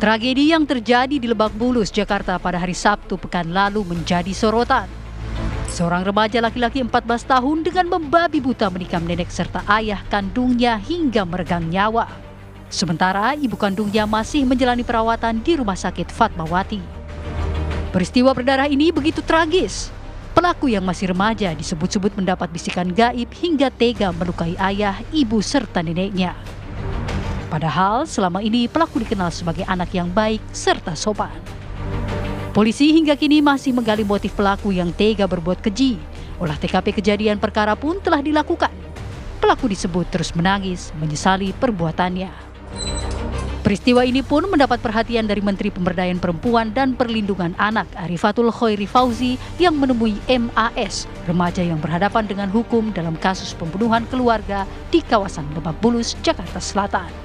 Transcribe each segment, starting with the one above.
Tragedi yang terjadi di Lebak Bulus, Jakarta pada hari Sabtu pekan lalu menjadi sorotan. Seorang remaja laki-laki 14 tahun dengan membabi buta menikam nenek serta ayah kandungnya hingga meregang nyawa. Sementara ibu kandungnya masih menjalani perawatan di Rumah Sakit Fatmawati. Peristiwa berdarah ini begitu tragis. Pelaku yang masih remaja disebut-sebut mendapat bisikan gaib hingga tega melukai ayah, ibu serta neneknya. Padahal selama ini pelaku dikenal sebagai anak yang baik serta sopan. Polisi hingga kini masih menggali motif pelaku yang tega berbuat keji. Olah TKP kejadian perkara pun telah dilakukan. Pelaku disebut terus menangis, menyesali perbuatannya. Peristiwa ini pun mendapat perhatian dari Menteri Pemberdayaan Perempuan dan Perlindungan Anak Arifatul Khoiri Fauzi yang menemui MAS, remaja yang berhadapan dengan hukum dalam kasus pembunuhan keluarga di kawasan Lebak Bulus, Jakarta Selatan.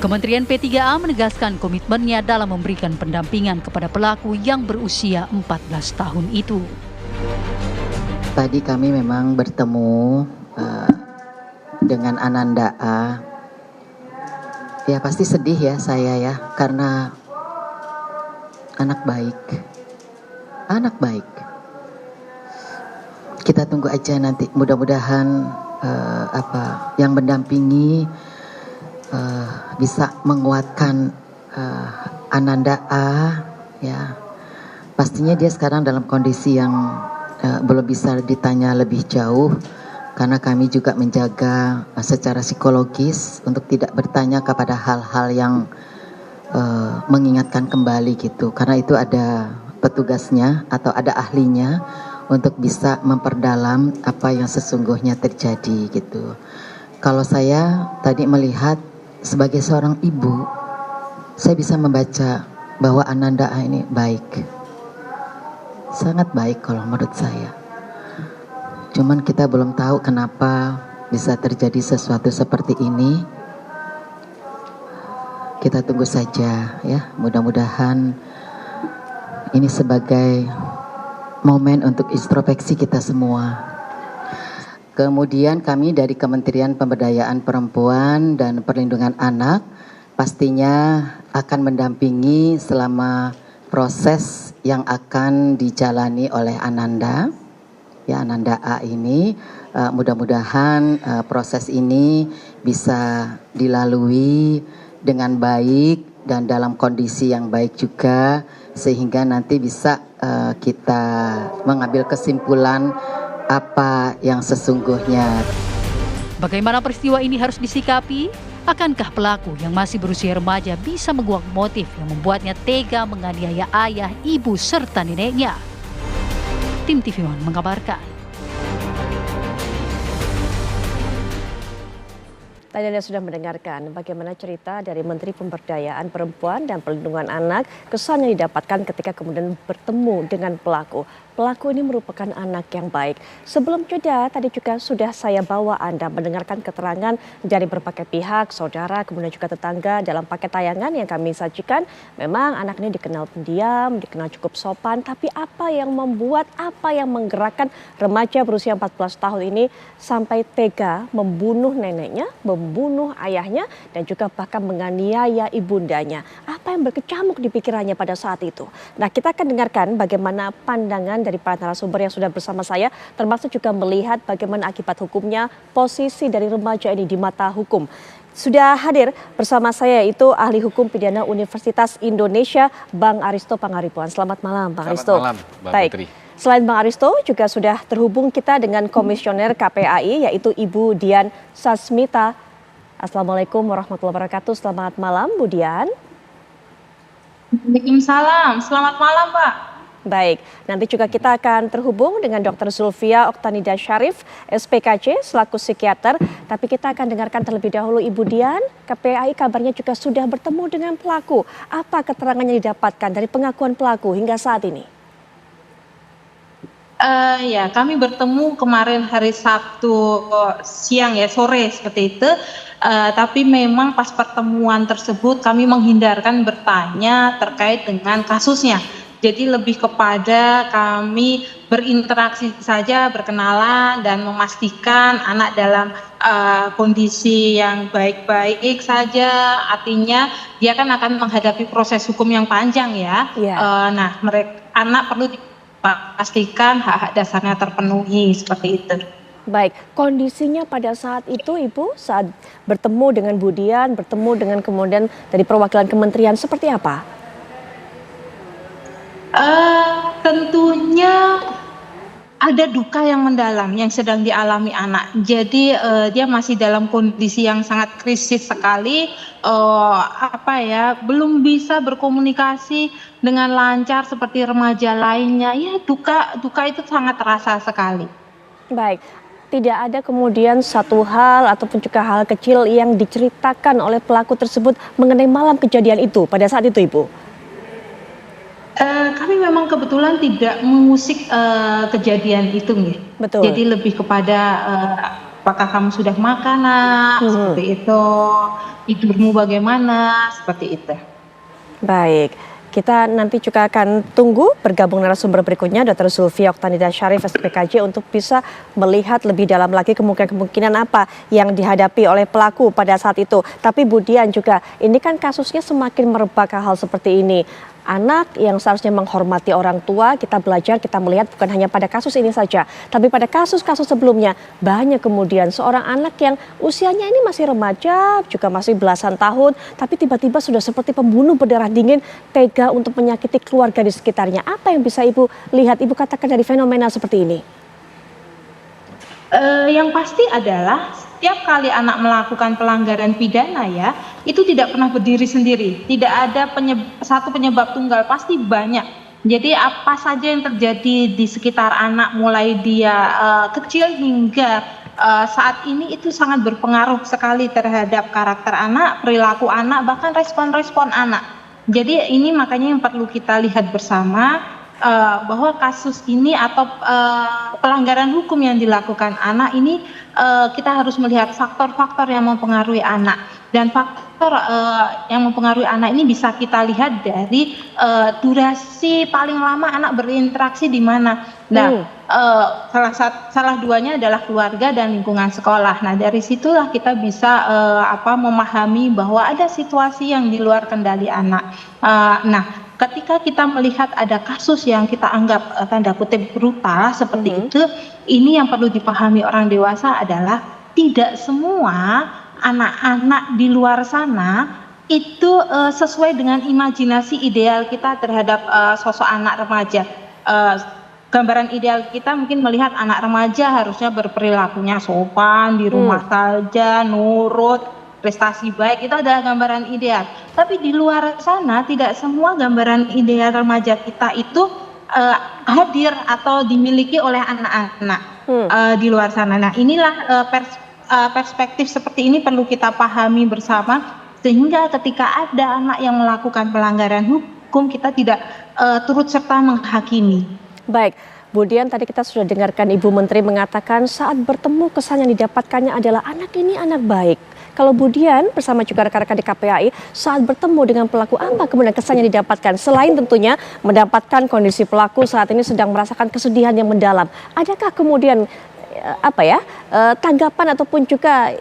Kementerian P3A menegaskan komitmennya dalam memberikan pendampingan kepada pelaku yang berusia 14 tahun itu. Tadi kami memang bertemu dengan Ananda A. Ya pasti sedih ya saya ya, karena anak baik. Anak baik. Kita tunggu aja nanti, mudah-mudahan yang mendampingi bisa menguatkan Ananda A, ya. Pastinya dia sekarang dalam kondisi yang belum bisa ditanya lebih jauh, karena kami juga menjaga secara psikologis untuk tidak bertanya kepada hal-hal yang mengingatkan kembali gitu, karena itu ada petugasnya atau ada ahlinya untuk bisa memperdalam apa yang sesungguhnya terjadi gitu. Kalau saya tadi melihat sebagai seorang ibu, saya bisa membaca bahwa Ananda A ini baik. Sangat baik kalau menurut saya. Cuman kita belum tahu kenapa bisa terjadi sesuatu seperti ini. Kita tunggu saja ya. Mudah-mudahan ini sebagai momen untuk introspeksi kita semua. Kemudian kami dari Kementerian Pemberdayaan Perempuan dan Perlindungan Anak pastinya akan mendampingi selama proses yang akan dijalani oleh Ananda. Ya, Ananda A ini mudah-mudahan proses ini bisa dilalui dengan baik dan dalam kondisi yang baik juga, sehingga nanti bisa kita mengambil kesimpulan apa yang sesungguhnya. Bagaimana peristiwa ini harus disikapi? Akankah pelaku yang masih berusia remaja bisa menguak motif yang membuatnya tega menganiaya ayah, ibu, serta neneknya? Tim TV One mengabarkan. Tadi Anda sudah mendengarkan bagaimana cerita dari Menteri Pemberdayaan Perempuan dan Perlindungan Anak, kesan yang didapatkan ketika kemudian bertemu dengan pelaku. Pelaku ini merupakan anak yang baik. Sebelum jeda, tadi juga sudah saya bawa Anda mendengarkan keterangan dari berbagai pihak, saudara, kemudian juga tetangga dalam paket tayangan yang kami sajikan. Memang anak ini dikenal pendiam, dikenal cukup sopan, tapi apa yang membuat, apa yang menggerakkan remaja berusia 14 tahun ini sampai tega membunuh neneknya, membunuh ayahnya, dan juga bahkan menganiaya ibundanya. Apa yang berkecamuk di pikirannya pada saat itu? Nah, kita akan dengarkan bagaimana pandangan dari para narasumber yang sudah bersama saya, termasuk juga melihat bagaimana akibat hukumnya, posisi dari remaja ini di mata hukum. Sudah hadir bersama saya itu ahli hukum pidana Universitas Indonesia, Bang Aristo Pangaribuan. Selamat malam, Bang Aristo. Selamat malam, Mbak Putri. Selain Bang Aristo, juga sudah terhubung kita dengan Komisioner KPAI, yaitu Ibu Dian Sasmita. Assalamualaikum warahmatullahi wabarakatuh. Selamat malam, Bu Dian. Waalaikumsalam. Selamat malam, Pak. Baik, nanti juga kita akan terhubung dengan Dr. Zulfia Oktanida Syarif, SPKC, selaku psikiater. Tapi kita akan dengarkan terlebih dahulu Ibu Dian. KPAI kabarnya juga sudah bertemu dengan pelaku. Apa keterangan yang didapatkan dari pengakuan pelaku hingga saat ini? Ya, kami bertemu kemarin hari Sabtu siang ya, sore seperti itu. Tapi memang pas pertemuan tersebut kami menghindarkan bertanya terkait dengan kasusnya. Jadi lebih kepada kami berinteraksi saja, berkenalan dan memastikan anak dalam kondisi yang baik-baik saja. Artinya dia kan akan menghadapi proses hukum yang panjang ya. Nah, anak perlu dipastikan hak-hak dasarnya terpenuhi seperti itu. Baik, kondisinya pada saat itu Ibu saat bertemu dengan Budian, bertemu dengan kemudian dari perwakilan kementerian seperti apa? Tentunya ada duka yang mendalam yang sedang dialami anak. Jadi dia masih dalam kondisi yang sangat krisis sekali, belum bisa berkomunikasi dengan lancar seperti remaja lainnya. Ya duka itu sangat terasa sekali. Baik. Tidak ada kemudian satu hal ataupun juga hal kecil yang diceritakan oleh pelaku tersebut mengenai malam kejadian itu pada saat itu Ibu? Kami memang kebetulan tidak mengusik kejadian itu nih. Betul. Jadi lebih kepada apakah kamu sudah makan nak, seperti itu, tidurmu bagaimana, seperti itu. Baik. Kita nanti juga akan tunggu bergabung narasumber berikutnya Dr. Zulfia Oktanida Syarif SPKJ untuk bisa melihat lebih dalam lagi kemungkinan apa yang dihadapi oleh pelaku pada saat itu. Tapi Budian juga ini kan kasusnya semakin merebak hal seperti ini. Anak yang seharusnya menghormati orang tua, kita belajar, kita melihat bukan hanya pada kasus ini saja, tapi pada kasus-kasus sebelumnya banyak kemudian seorang anak yang usianya ini masih remaja, juga masih belasan tahun, tapi tiba-tiba sudah seperti pembunuh berdarah dingin, tega untuk menyakiti keluarga di sekitarnya. Apa yang bisa Ibu lihat, Ibu katakan dari fenomena seperti ini? Yang pasti adalah setiap kali anak melakukan pelanggaran pidana ya, itu tidak pernah berdiri sendiri. Tidak ada satu penyebab tunggal, pasti banyak. Jadi apa saja yang terjadi di sekitar anak mulai dia kecil hingga saat ini itu sangat berpengaruh sekali terhadap karakter anak, perilaku anak, bahkan respon-respon anak. Jadi ini makanya yang perlu kita lihat bersama. Bahwa kasus ini atau pelanggaran hukum yang dilakukan anak ini kita harus melihat faktor-faktor yang mempengaruhi anak, dan faktor yang mempengaruhi anak ini bisa kita lihat dari durasi paling lama anak berinteraksi di mana. Nah, salah duanya adalah keluarga dan lingkungan sekolah. Nah, dari situlah kita bisa memahami bahwa ada situasi yang di luar kendali anak. Ketika kita melihat ada kasus yang kita anggap tanda kutip brutal seperti itu, ini yang perlu dipahami orang dewasa adalah tidak semua anak-anak di luar sana itu sesuai dengan imajinasi ideal kita terhadap sosok anak remaja. Gambaran ideal kita mungkin melihat anak remaja harusnya berperilakunya sopan, di rumah saja, nurut, prestasi baik, itu adalah gambaran ideal. Tapi di luar sana tidak semua gambaran ideal remaja kita itu hadir atau dimiliki oleh anak-anak di luar sana. Nah, inilah perspektif seperti ini perlu kita pahami bersama, sehingga ketika ada anak yang melakukan pelanggaran hukum kita tidak turut serta menghakimi. Baik, Budian, tadi kita sudah dengarkan Ibu Menteri mengatakan saat bertemu kesan yang didapatkannya adalah anak ini anak baik. Kalau Budian bersama juga rekan-rekan di KPAI saat bertemu dengan pelaku, apa kemudian kesan yang didapatkan? Selain tentunya mendapatkan kondisi pelaku saat ini sedang merasakan kesedihan yang mendalam. Adakah kemudian tanggapan ataupun juga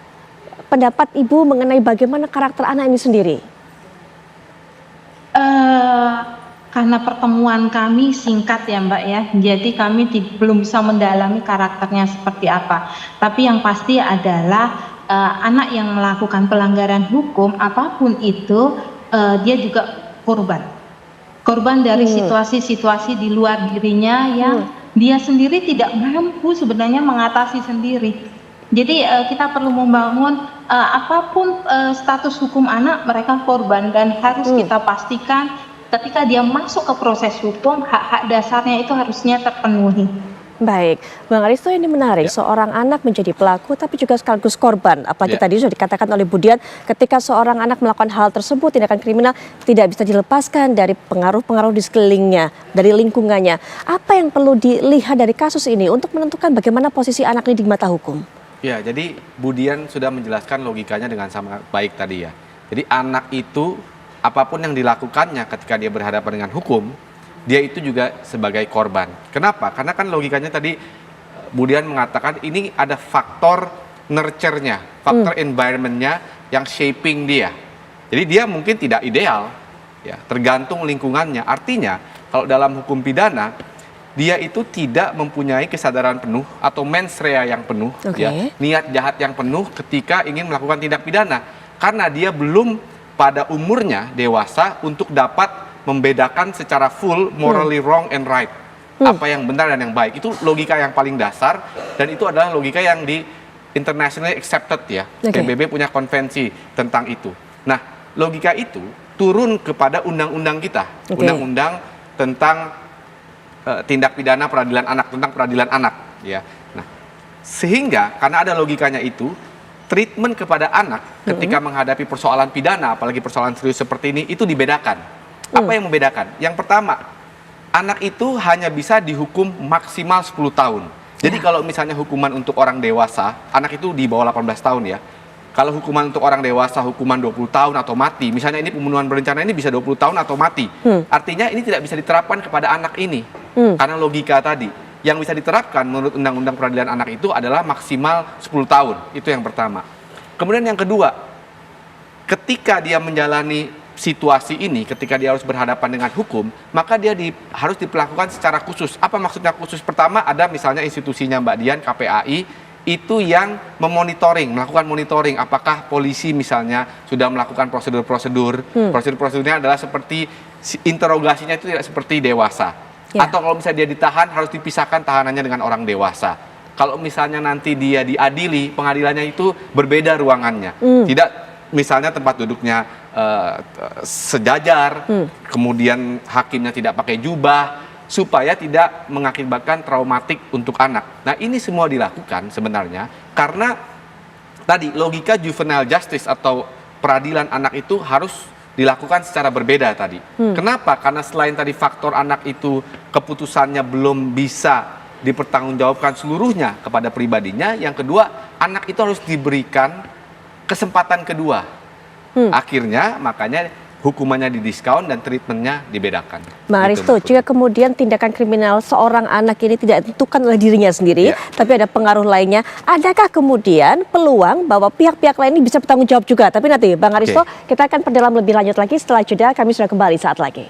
pendapat Ibu mengenai bagaimana karakter anak ini sendiri? Karena pertemuan kami singkat ya Mbak ya, jadi kami belum bisa mendalami karakternya seperti apa. Tapi yang pasti adalah anak yang melakukan pelanggaran hukum apapun itu, dia juga korban dari situasi-situasi di luar dirinya yang dia sendiri tidak mampu sebenarnya mengatasi sendiri. Jadi kita perlu membangun apapun status hukum anak, mereka korban, dan harus kita pastikan ketika dia masuk ke proses hukum, hak-hak dasarnya itu harusnya terpenuhi. Baik, Bang Aristo, ini menarik. Seorang anak menjadi pelaku tapi juga sekaligus korban. Apalagi tadi sudah dikatakan oleh Budian, ketika seorang anak melakukan hal tersebut, tindakan kriminal, tidak bisa dilepaskan dari pengaruh-pengaruh di sekelilingnya, dari lingkungannya. Apa yang perlu dilihat dari kasus ini untuk menentukan bagaimana posisi anak ini di mata hukum? Ya, jadi Budian sudah menjelaskan logikanya dengan sangat baik tadi ya. Jadi anak itu apapun yang dilakukannya ketika dia berhadapan dengan hukum, dia itu juga sebagai korban. Kenapa? Karena kan logikanya tadi Budian mengatakan ini ada faktor nurture-nya, faktor environment-nya yang shaping dia. Jadi dia mungkin tidak ideal, ya, tergantung lingkungannya. Artinya kalau dalam hukum pidana dia itu tidak mempunyai kesadaran penuh atau mens rea yang penuh, ya, niat jahat yang penuh ketika ingin melakukan tindak pidana, karena dia belum pada umurnya dewasa untuk dapat membedakan secara full morally wrong and right, apa yang benar dan yang baik. Itu logika yang paling dasar, dan itu adalah logika yang di internationally accepted, ya. PBB punya konvensi tentang itu. Nah, logika itu turun kepada undang-undang kita, undang-undang tentang tindak pidana peradilan anak, tentang peradilan anak, ya. Nah, sehingga karena ada logikanya itu, treatment kepada anak ketika menghadapi persoalan pidana, apalagi persoalan serius seperti ini, itu dibedakan. Apa yang membedakan? Yang pertama, anak itu hanya bisa dihukum maksimal 10 tahun. Jadi kalau misalnya hukuman untuk orang dewasa, anak itu di bawah 18 tahun, ya. Kalau hukuman untuk orang dewasa, hukuman 20 tahun atau mati, misalnya ini pembunuhan berencana, ini bisa 20 tahun atau mati. Artinya ini tidak bisa diterapkan kepada anak ini. Karena logika tadi, yang bisa diterapkan menurut Undang-Undang Peradilan Anak itu adalah maksimal 10 tahun. Itu yang pertama. Kemudian yang kedua, ketika dia menjalani situasi ini, ketika dia harus berhadapan dengan hukum, maka dia harus diperlakukan secara khusus. Apa maksudnya khusus? Pertama, ada misalnya institusinya Mbak Dian, KPAI, itu yang melakukan monitoring apakah polisi misalnya sudah melakukan prosedur-prosedur. Prosedur-prosedurnya adalah seperti interogasinya itu tidak seperti dewasa. Atau kalau misalnya dia ditahan, harus dipisahkan tahanannya dengan orang dewasa. Kalau misalnya nanti dia diadili, pengadilannya itu berbeda ruangannya. Tidak misalnya tempat duduknya sejajar, kemudian hakimnya tidak pakai jubah, supaya tidak mengakibatkan traumatik untuk anak. Nah, ini semua dilakukan sebenarnya karena tadi logika juvenile justice atau peradilan anak itu harus dilakukan secara berbeda tadi. Kenapa? Karena selain tadi faktor anak itu keputusannya belum bisa dipertanggungjawabkan seluruhnya kepada pribadinya, yang kedua anak itu harus diberikan kesempatan kedua. Akhirnya makanya hukumannya didiskon dan treatmentnya dibedakan. Bang Aristo, jika kemudian tindakan kriminal seorang anak ini tidak ditentukan oleh dirinya sendiri, tapi ada pengaruh lainnya, adakah kemudian peluang bahwa pihak-pihak lain ini bisa bertanggung jawab juga? Tapi nanti Bang Aristo, kita akan perdalam lebih lanjut lagi setelah jeda, kami sudah kembali saat lagi.